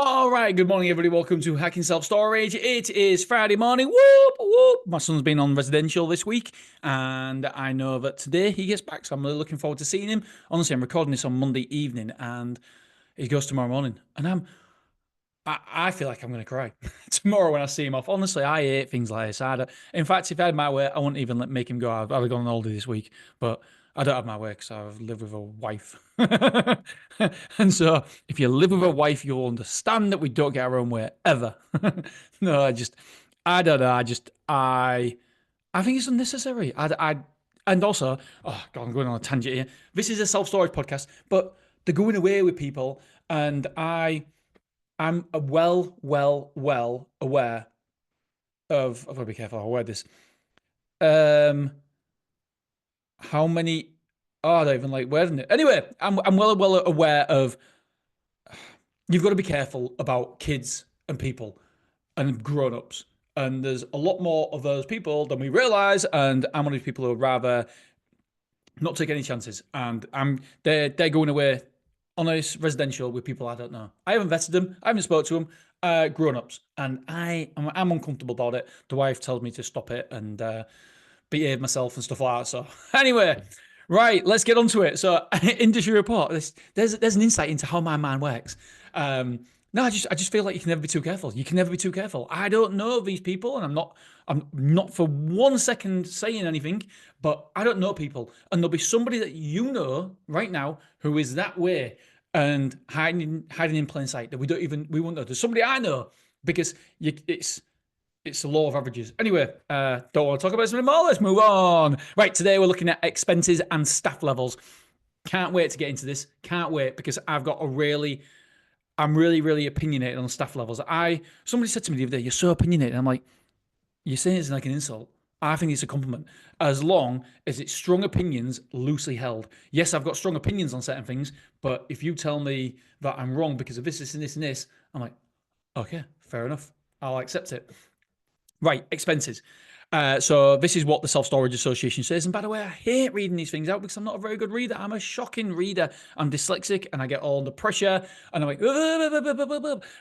All right, good morning, everybody. Welcome to Hacking Self Storage. It is Friday morning. Whoop, whoop. My son's been on residential this week, and I know that today he gets back, so I'm really looking forward to seeing him. Honestly, I'm recording this on Monday evening, and he goes tomorrow morning, and I feel like I'm going to cry tomorrow when I see him off. Honestly, I hate things like this. In fact, if I had my way, I wouldn't even make him go out. I'd have gone on holiday this week, but I don't have my way because I live with a wife. And so, if you live with a wife, you'll understand that we don't get our own way ever. No, I don't know. I think it's unnecessary. And also, oh God, I'm going on a tangent here. This is a self-storage podcast, but they're going away with people, and I'm well aware of. I've got to be careful how I word this. Um, how many? Oh, I don't even like wording it. Anyway, I'm well aware of. You've got to be careful about kids and people and grown-ups, and there's a lot more of those people than we realize. And I'm one of these people who would rather not take any chances. And they're going away on a residential with people I don't know. I haven't vetted them. I haven't spoke to them. Grown-ups, and I'm uncomfortable about it. The wife tells me to stop it and behave myself and stuff like that. So anyway, right, let's get on to it. So industry report. There's an insight into how my mind works. No, I just feel like you can never be too careful. You can never be too careful. I don't know these people, and I'm not for 1 second saying anything, but I don't know people, and there'll be somebody that you know right now who is that way and hiding in plain sight that we won't know. There's somebody I know because it's the law of averages. Anyway, don't want to talk about this anymore. Let's move on. Right, today we're looking at expenses and staff levels. Can't wait to get into this. Can't wait because I'm really opinionated on staff levels. Somebody said to me the other day, "You're so opinionated." I'm like, "You're saying it's like an insult." I think it's a compliment, as long as it's strong opinions, loosely held. Yes, I've got strong opinions on certain things, but if you tell me that I'm wrong because of this, and this, and this, I'm like, okay, fair enough. I'll accept it. Right, expenses. So this is what the Self Storage Association says. And by the way, I hate reading these things out because I'm not a very good reader. I'm a shocking reader. I'm dyslexic and I get all the pressure and I'm like,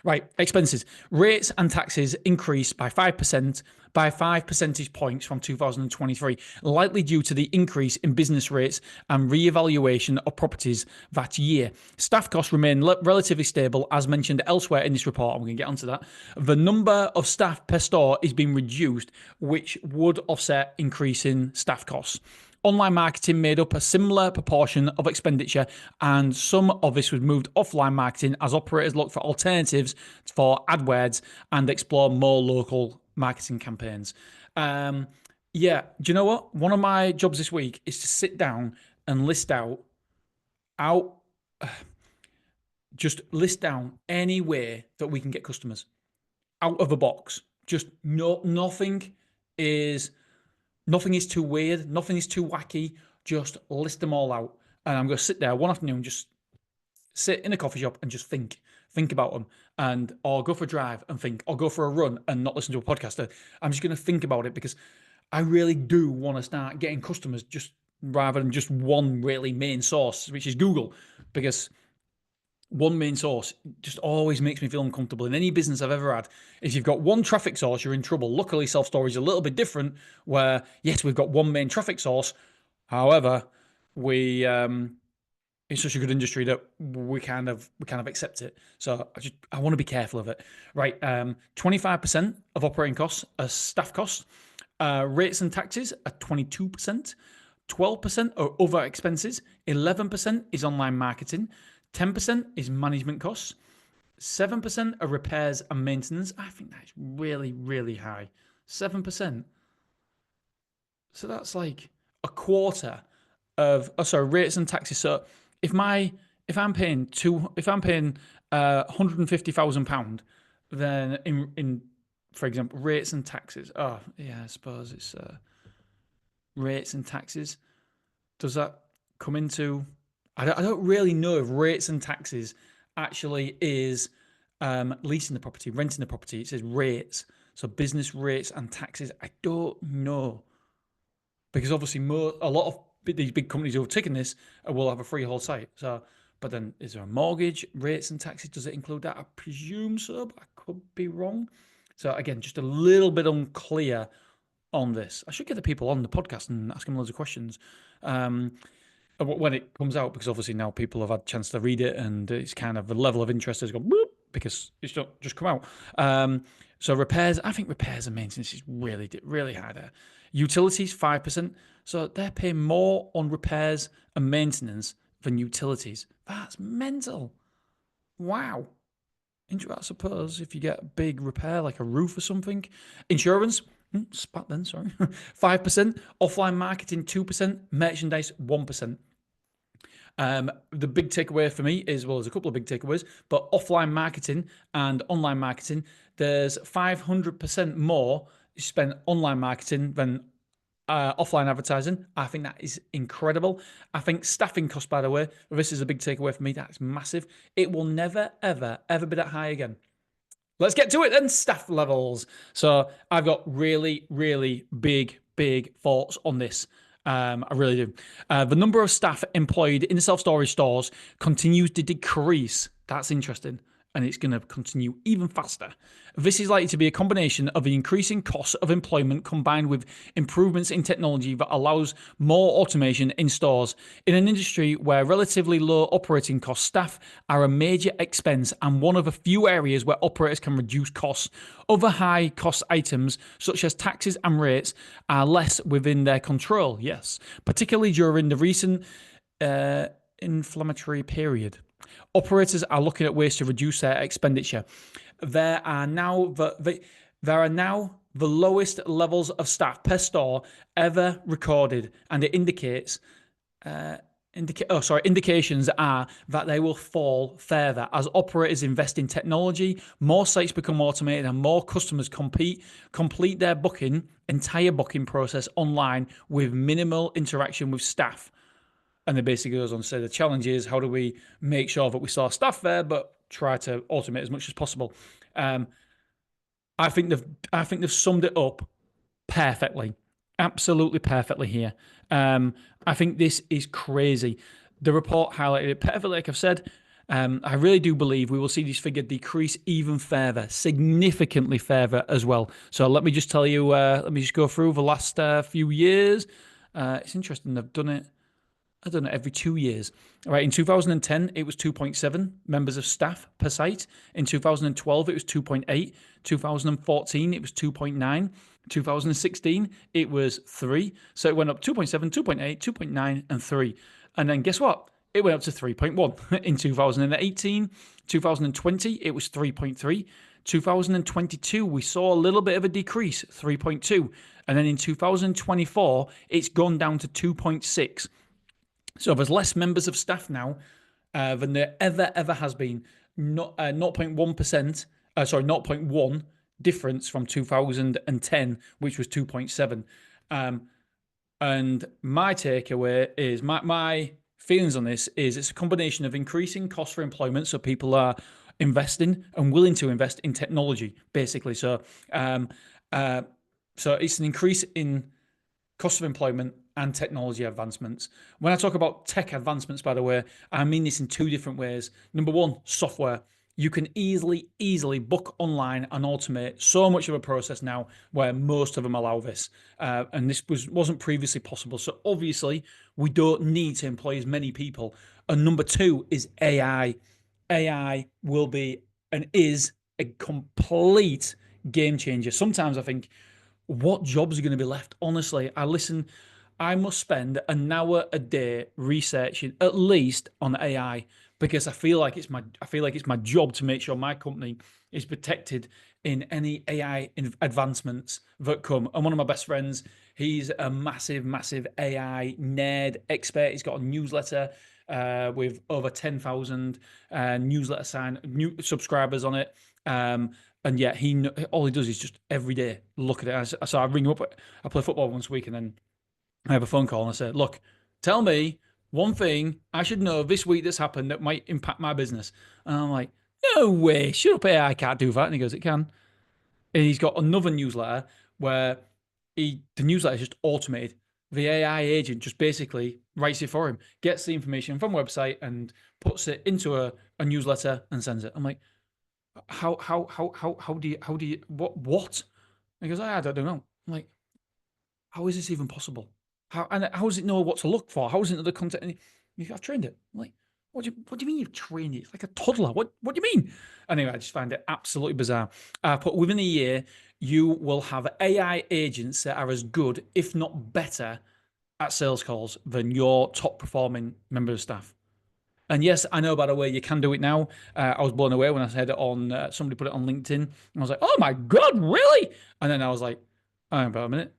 right, expenses. Rates and taxes increased by 5%, by 5 percentage points from 2023, likely due to the increase in business rates and re-evaluation of properties that year. Staff costs remain relatively stable, as mentioned elsewhere in this report. I'm going to get onto that. The number of staff per store is being reduced, which would offset increasing staff costs. Online marketing made up a similar proportion of expenditure, and some of this was moved offline marketing as operators look for alternatives for AdWords and explore more local marketing campaigns. Yeah, do you know what? One of my jobs this week is to sit down and out, just list down any way that we can get customers out of a box. Just nothing is too weird, nothing is too wacky. Just list them all out, and I'm going to sit there one afternoon, just sit in a coffee shop and just think about them, and or go for a drive and think, or go for a run and not listen to a podcast. I'm just going to think about it because I really do want to start getting customers just rather than just one really main source, which is Google, because one main source just always makes me feel uncomfortable. In any business I've ever had, if you've got one traffic source, you're in trouble. Luckily, self-storage is a little bit different, where yes, we've got one main traffic source. However, we it's such a good industry that we kind of accept it. So I want to be careful of it. Right, 25% of operating costs are staff costs. Rates and taxes are 22%. 12% are other expenses. 11% is online marketing. 10% is management costs. 7% are repairs and maintenance. I think that's really high. 7%. So that's like a quarter of rates and taxes. So if I'm paying £150,000, then in for example rates and taxes. Oh yeah, I suppose it's rates and taxes. Does that come into? I don't really know if rates and taxes actually is leasing the property, renting the property. It says rates, so business rates and taxes. I don't know, because obviously a lot of these big companies who have taken this will have a freehold site. So But then, is there a mortgage, rates and taxes? Does it include that? I presume so, but I could be wrong. So again, just a little bit unclear on this. I should get the people on the podcast and ask them loads of questions when it comes out, because obviously now people have had a chance to read it, and it's kind of the level of interest has gone boop, because it's not just come out. So repairs, I think repairs and maintenance is really high there. Utilities 5%, so they're paying more on repairs and maintenance than utilities. That's mental. Wow. I suppose if you get a big repair like a roof or something. Insurance, spat then, sorry. 5%. Offline marketing 2%. Merchandise 1%. The big takeaway for me is, well, there's a couple of big takeaways, but offline marketing and online marketing, there's 500% more spent online marketing than offline advertising. I think that is incredible. I think staffing costs, by the way, this is a big takeaway for me. That's massive. It will never, ever be that high again. Let's get to it then. Staff levels. So I've got really big thoughts on this. I really do. The number of staff employed in the self-storage stores continues to decrease. That's interesting. And it's going to continue even faster. This is likely to be a combination of the increasing cost of employment combined with improvements in technology that allows more automation in stores. In an industry where relatively low operating cost, staff are a major expense and one of a few areas where operators can reduce costs. Other high cost items, such as taxes and rates, are less within their control, yes, particularly during the recent inflammatory period. Operators are looking at ways to reduce their expenditure. There are now the lowest levels of staff per store ever recorded, and it indications are that they will fall further as operators invest in technology, more sites become automated, and more customers complete their entire booking process online with minimal interaction with staff. And it basically goes on to say the challenge is, how do we make sure that we still have staff there, but try to automate as much as possible? I think they've summed it up perfectly, absolutely perfectly here. I think this is crazy. The report highlighted it perfectly, like I've said. I really do believe we will see this figure decrease even further, significantly further as well. So let me just tell you, let me just go through the last few years. It's interesting, they've done it. I don't know, every 2 years. All right, in 2010, it was 2.7 members of staff per site. In 2012, it was 2.8. 2014, it was 2.9. 2016, it was 3. So it went up 2.7, 2.8, 2.9, and 3. And then guess what? It went up to 3.1. In 2018, 2020, it was 3.3. 2022, we saw a little bit of a decrease, 3.2. And then in 2024, it's gone down to 2.6. So there's less members of staff now than there ever has been. 0.1%, 0.1 difference from 2010, which was 2.7. And my takeaway is, my feelings on this is, it's a combination of increasing costs for employment, so people are investing and willing to invest in technology, basically. So, so it's an increase in cost of employment and technology advancements. When I talk about tech advancements, by the way, I mean this in 2 different ways. Number one, software. You can easily book online and automate so much of a process now, where most of them allow this. And this wasn't previously possible. So obviously, we don't need to employ as many people. And number 2 is AI. AI will be and is a complete game changer. Sometimes I think, what jobs are going to be left? Honestly, I must spend an hour a day researching at least on AI, because I feel like it's my job to make sure my company is protected in any AI advancements that come. And one of my best friends, he's a massive AI nerd expert. He's got a newsletter with over 10,000 new subscribers on it. And yet all he does is just every day look at it. So I ring him up. I play football once a week, and then I have a phone call and I say, look, tell me one thing I should know this week that's happened that might impact my business. And I'm like, no way, shut up, AI can't do that. And he goes, it can. And he's got another newsletter where the newsletter is just automated. the AI agent just basically writes it for him, gets the information from website and puts it into a newsletter and sends it. I'm like, how do you what? And he goes, I don't know. I'm like, how is this even possible? How does it know what to look for? How does it know the content? And I've trained it. I'm like, what do you mean you've trained it? It's like a toddler. What do you mean? Anyway, I just find it absolutely bizarre. But within a year, you will have AI agents that are as good, if not better, at sales calls than your top performing member of staff. And yes, I know, by the way, you can do it now. I was blown away when I said it on, somebody put it on LinkedIn. And I was like, oh my God, really? And then I was like, hang on about a minute.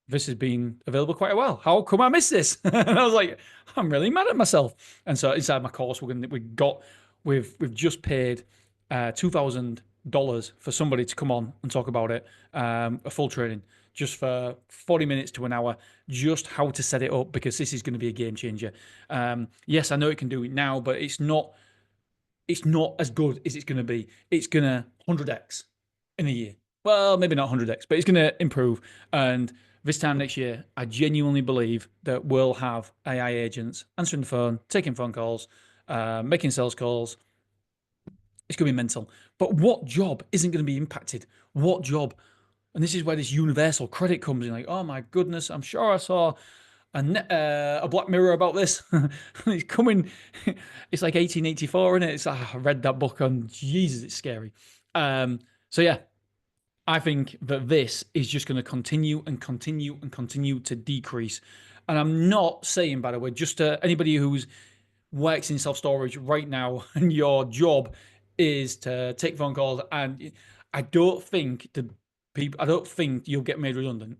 This has been available quite a while. How come I missed this? And I was like, I'm really mad at myself. And so inside my course, we've just paid $2,000 for somebody to come on and talk about it, a full training, just for 40 minutes to an hour, just how to set it up, because this is going to be a game changer. Yes, I know it can do it now, but it's not as good as it's going to be. It's going to 100x in a year. Well, maybe not 100x, but it's going to improve. And this time next year, I genuinely believe that we'll have AI agents answering the phone, taking phone calls, making sales calls. It's going to be mental. But what job isn't going to be impacted? What job? And this is where this universal credit comes in. Like, oh my goodness, I'm sure I saw a Black Mirror about this. It's coming. It's like 1884, isn't it? It's I read that book on Jesus. It's scary. So yeah, I think that this is just going to continue and continue and continue to decrease. And I'm not saying, by the way, just to anybody who's works in self-storage right now and your job is to take phone calls, and I don't think you'll get made redundant.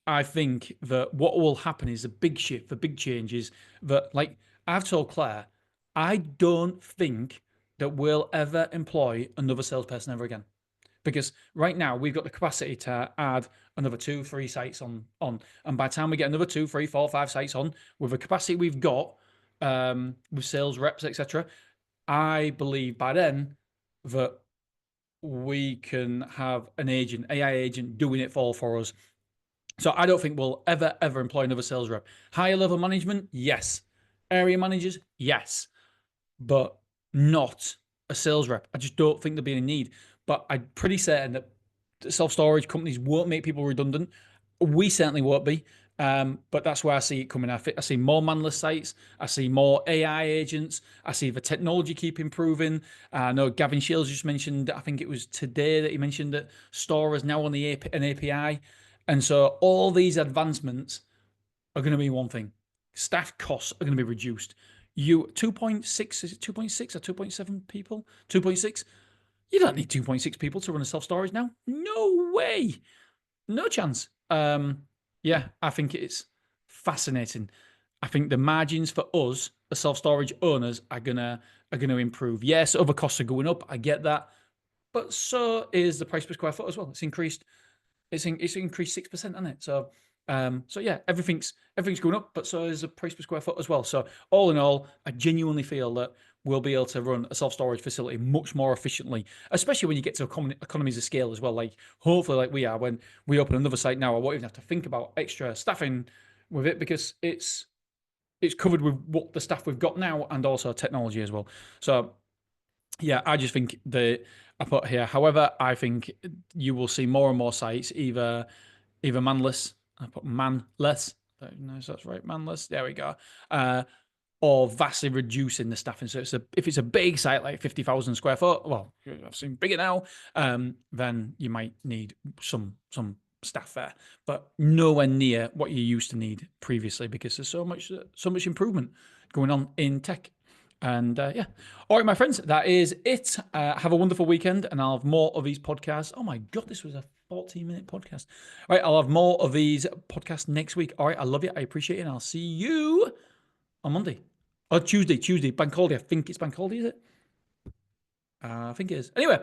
I think that what will happen is a big shift, the big changes that, like I've told Claire, I don't think that we'll ever employ another salesperson ever again. Because right now we've got the capacity to add another 2-3 sites on, and by the time we get another 2, 3, 4, 5 sites on, with the capacity we've got, with sales reps, etc., I believe by then that we can have an AI agent doing it for us. So I don't think we'll ever employ another sales rep. Higher level management, yes. Area managers, yes, but not a sales rep. I just don't think there'll be any need. But I'm pretty certain that self-storage companies won't make people redundant. We certainly won't be. But that's where I see it coming. I see more manless sites. I see more AI agents. I see the technology keep improving. I know Gavin Shields just mentioned, I think it was today that he mentioned that Store is now on an API. And so all these advancements are going to be one thing. Staff costs are going to be reduced. 2.6, is it 2.6 or 2.7 people? 2.6? You don't need 2.6 people to run a self-storage now. No way. No chance. Yeah, I think it's fascinating. I think the margins for us, the self-storage owners, are gonna improve. Yes, other costs are going up. I get that, but so is the price per square foot as well. It's increased. It's increased 6%, hasn't it? So, so yeah, everything's going up, but so is the price per square foot as well. So all in all, I genuinely feel that we'll be able to run a self-storage facility much more efficiently, especially when you get to economies of scale as well. Like hopefully, like we are when we open another site now, I won't even have to think about extra staffing with it because it's covered with what the staff we've got now and also technology as well. So yeah, I just think that I put here. However, I think you will see more and more sites either manless. I put manless. No, so that's right, manless. There we go. Or vastly reducing the staffing. So if it's a big site like 50,000 square foot, well, I've seen bigger now, then you might need some staff there, but nowhere near what you used to need previously because there's so much improvement going on in tech. And yeah. All right, my friends, that is it. Have a wonderful weekend, and I'll have more of these podcasts. Oh my God, this was a 14-minute podcast. All right, I'll have more of these podcasts next week. All right, I love you. I appreciate it, and I'll see you on Monday. Oh, Tuesday, bank holiday. I think it's bank holiday, is it? I think it is. Anyway,